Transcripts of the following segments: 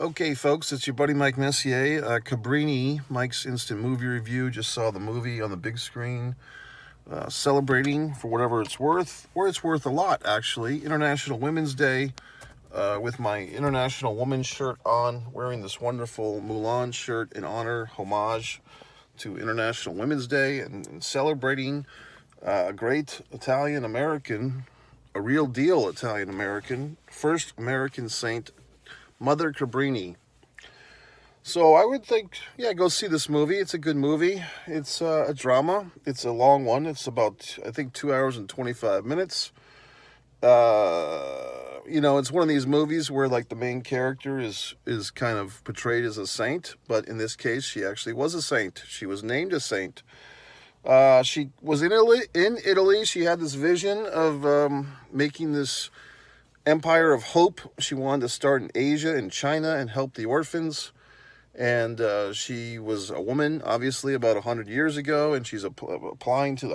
Okay, folks, it's your buddy Mike Messier. Cabrini, Mike's Instant Movie Review. Just saw the movie on the big screen, celebrating for whatever it's worth, or it's worth a lot, actually. International Women's Day, with my International Woman shirt on, wearing this wonderful Mulan shirt in honor, homage to International Women's Day, and celebrating a great Italian American, a real deal Italian American, first American saint, Mother Cabrini. So I would think, yeah, go see this movie. It's a good movie. It's a drama. It's a long one. It's about, I think, 2 hours and 25 minutes. It's one of these movies where like the main character is kind of portrayed as a saint, but in this case, she actually was a saint. She was named a saint. She was in Italy. In Italy, she had this vision of making this empire of hope. She wanted to start in Asia and China and help the orphans. And she was a woman, obviously, about 100 years ago, and she's applying to,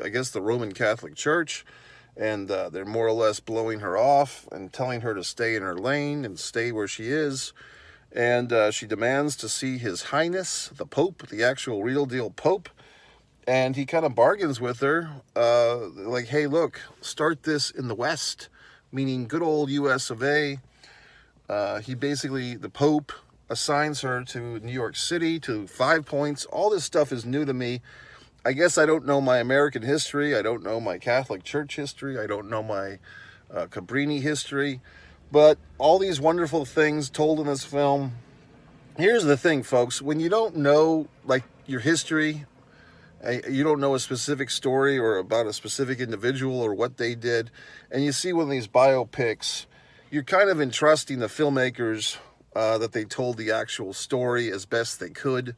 I guess, the Roman Catholic Church. And they're more or less blowing her off and telling her to stay in her lane and stay where she is. And she demands to see His Highness, the Pope, the actual real deal Pope. And he kind of bargains with her, like, hey, look, start this in the West, meaning good old US of A. The Pope assigns her to New York City, to 5 Points. All this stuff is new to me. I guess I don't know my American history. I don't know my Catholic Church history. I don't know my Cabrini history. But all these wonderful things told in this film. Here's the thing, folks. When you don't know, like, your history, you don't know a specific story or about a specific individual or what they did, and you see one of these biopics, you're kind of entrusting the filmmakers that they told the actual story as best they could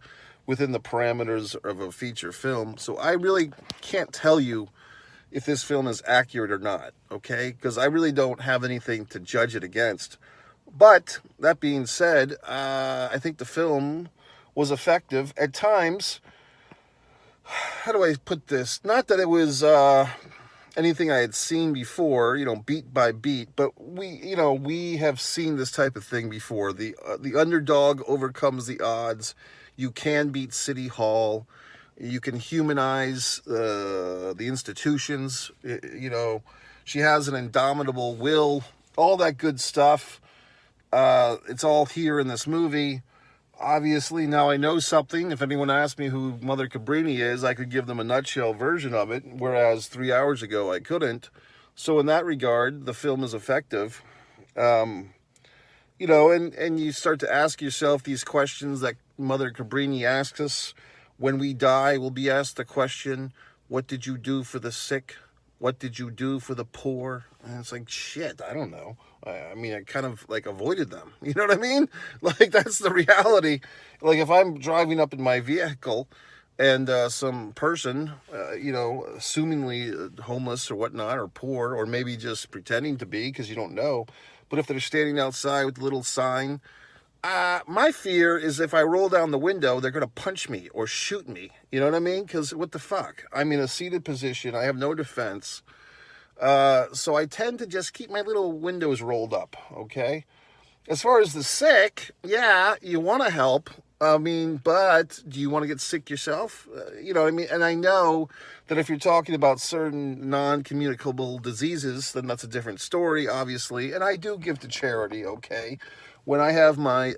within the parameters of a feature film. So I really can't tell you if this film is accurate or not, okay? Because I really don't have anything to judge it against. But that being said, I think the film was effective at times. How do I put this? Not that it was anything I had seen before, beat by beat, but we have seen this type of thing before. The underdog overcomes the odds. You can beat City Hall. You can humanize the institutions. She has an indomitable will. All that good stuff. It's all here in this movie. Obviously, now I know something. If anyone asked me who Mother Cabrini is, I could give them a nutshell version of it, whereas 3 hours ago I couldn't. So in that regard, the film is effective. And you start to ask yourself these questions that Mother Cabrini asks us. When we die, we'll be asked the question, what did you do for the sick? What did you do for the poor? And it's like, shit, I don't know. I kind of like avoided them. You know what I mean? Like, that's the reality. Like, if I'm driving up in my vehicle and some person, assumingly homeless or whatnot, or poor, or maybe just pretending to be because you don't know, but if they're standing outside with a little sign, my fear is if I roll down the window, they're going to punch me or shoot me. You know what I mean? Because what the fuck? I'm in a seated position. I have no defense. So I tend to just keep my little windows rolled up, okay? As far as the sick, yeah, you want to help. But do you want to get sick yourself? You know what I mean? And I know that if you're talking about certain non-communicable diseases, then that's a different story, obviously. And I do give to charity, okay? When I have my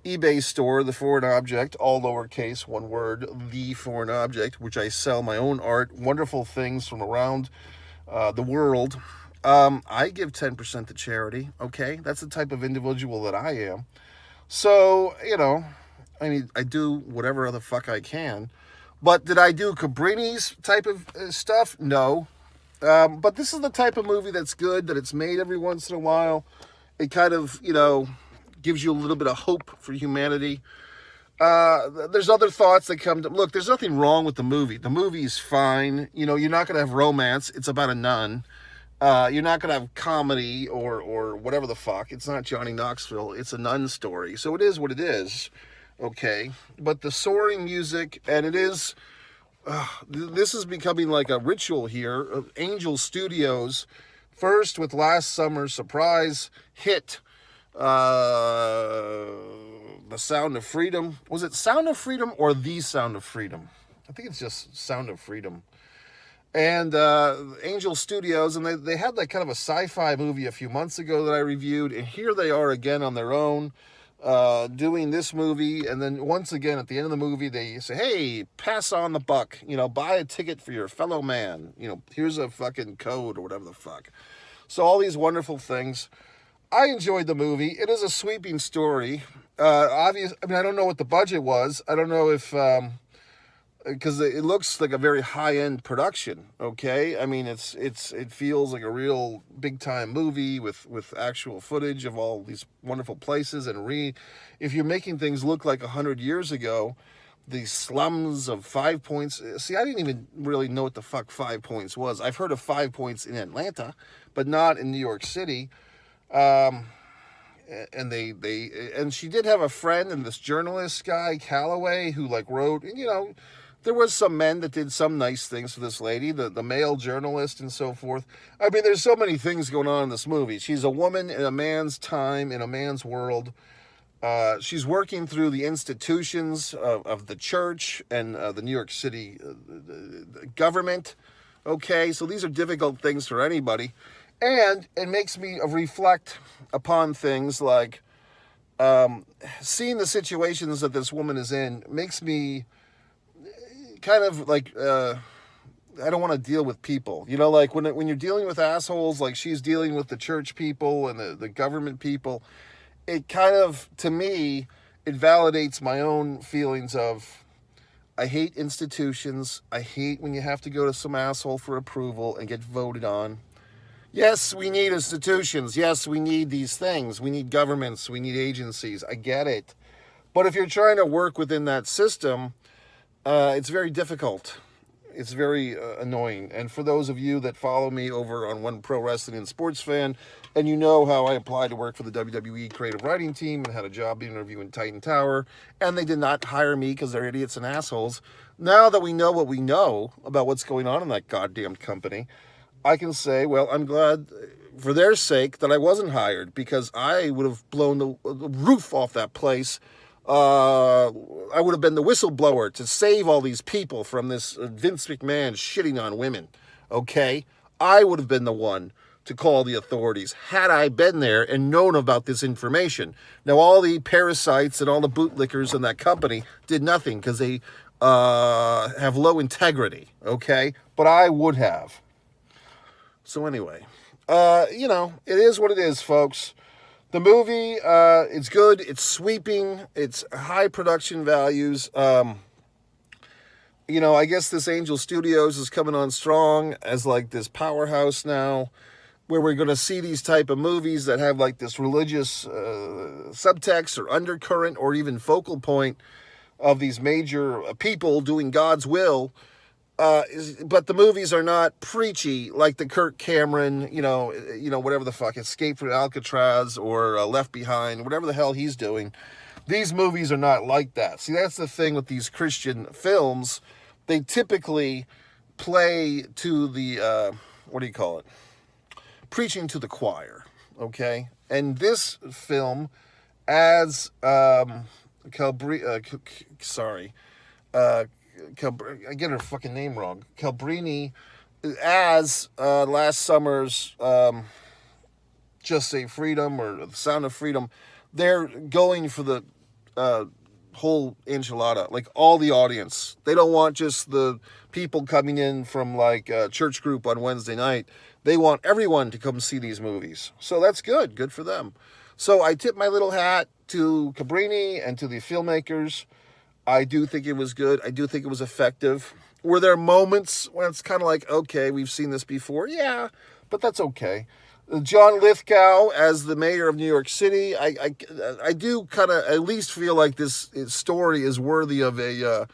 eBay store, The Foreign Object, all lowercase, one word, The Foreign Object, which I sell my own art, wonderful things from around the world, I give 10% to charity, okay? That's the type of individual that I am. So, I do whatever the fuck I can. But did I do Cabrini's type of stuff? No. But this is the type of movie that's good, that it's made every once in a while. It kind of, gives you a little bit of hope for humanity. There's other thoughts that come to... Look, there's nothing wrong with the movie. The movie is fine. You're not going to have romance. It's about a nun. You're not going to have comedy or whatever the fuck. It's not Johnny Knoxville. It's a nun story. So it is what it is. Okay. But the soaring music, and it is... this is becoming like a ritual here. Angel Studios, first with last summer's surprise hit, The Sound of Freedom. Was it Sound of Freedom or The Sound of Freedom? I think it's just Sound of Freedom. And Angel Studios, and they had like kind of a sci-fi movie a few months ago that I reviewed, and here they are again on their own, doing this movie. And then once again at the end of the movie they say, hey, pass on the buck, buy a ticket for your fellow man, here's a fucking code or whatever the fuck. So all these wonderful things. I enjoyed the movie. It is a sweeping story. I don't know what the budget was. I don't know if because it looks like a very high-end production. Okay, I mean it feels like a real big-time movie with actual footage of all these wonderful places. And if you're making things look like 100 years ago, the slums of Five Points. See, I didn't even really know what the fuck Five Points was. I've heard of Five Points in Atlanta, but not in New York City. And and she did have a friend, and this journalist guy Calloway, who like wrote, and there was some men that did some nice things for this lady, the male journalist and so forth. I mean, there's so many things going on in this movie. She's a woman in a man's time, in a man's world. She's working through the institutions of the church and the New York City government. Okay, so these are difficult things for anybody. And it makes me reflect upon things like seeing the situations that this woman is in makes me kind of like, I don't want to deal with people. Like when you're dealing with assholes, like she's dealing with the church people and the government people, it kind of, to me, it validates my own feelings of, I hate institutions. I hate when you have to go to some asshole for approval and get voted on. Yes, we need institutions. Yes, we need these things. We need governments. We need agencies. I get it. But if you're trying to work within that system, it's very difficult. It's very annoying. And for those of you that follow me over on One Pro Wrestling and Sports Fan, and you know how I applied to work for the WWE creative writing team and had a job interviewing Titan Tower, and they did not hire me because they're idiots and assholes. Now that we know what we know about what's going on in that goddamn company, I can say, well, I'm glad for their sake that I wasn't hired, because I would have blown the roof off that place. I would have been the whistleblower to save all these people from this Vince McMahon shitting on women. Okay? I would have been the one to call the authorities had I been there and known about this information. Now, all the parasites and all the bootlickers in that company did nothing because they have low integrity. Okay? But I would have. So anyway, it is what it is, folks. The movie, it's good, it's sweeping, it's high production values. I guess this Angel Studios is coming on strong as like this powerhouse now, where we're going to see these type of movies that have like this religious subtext or undercurrent or even focal point of these major people doing God's will. But the movies are not preachy like the Kirk Cameron, whatever the fuck, Escape from Alcatraz or Left Behind, whatever the hell he's doing. These movies are not like that. See, that's the thing with these Christian films. They typically play to the, preaching to the choir, okay? And this film adds, I get her fucking name wrong. Cabrini, as last summer's Just Say Freedom or The Sound of Freedom, they're going for the whole enchilada, like all the audience. They don't want just the people coming in from like a church group on Wednesday night. They want everyone to come see these movies. So that's good. Good for them. So I tip my little hat to Cabrini and to the filmmakers. I do think it was good. I do think it was effective. Were there moments when it's kind of like, okay, we've seen this before? Yeah, but that's okay. John Lithgow as the mayor of New York City, I do kind of at least feel like this story is worthy of a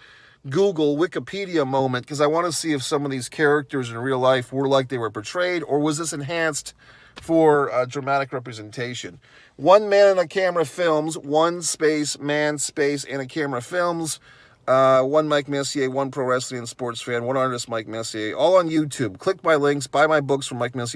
Google Wikipedia moment, because I want to see if some of these characters in real life were like they were portrayed, or was this enhanced for dramatic representation. One Man and a Camera Films, One Space Man Space and a Camera Films, one Mike Messier, One Pro Wrestling and Sports Fan, One Artist Mike Messier, all on YouTube. Click my links, buy my books from Mike Messier.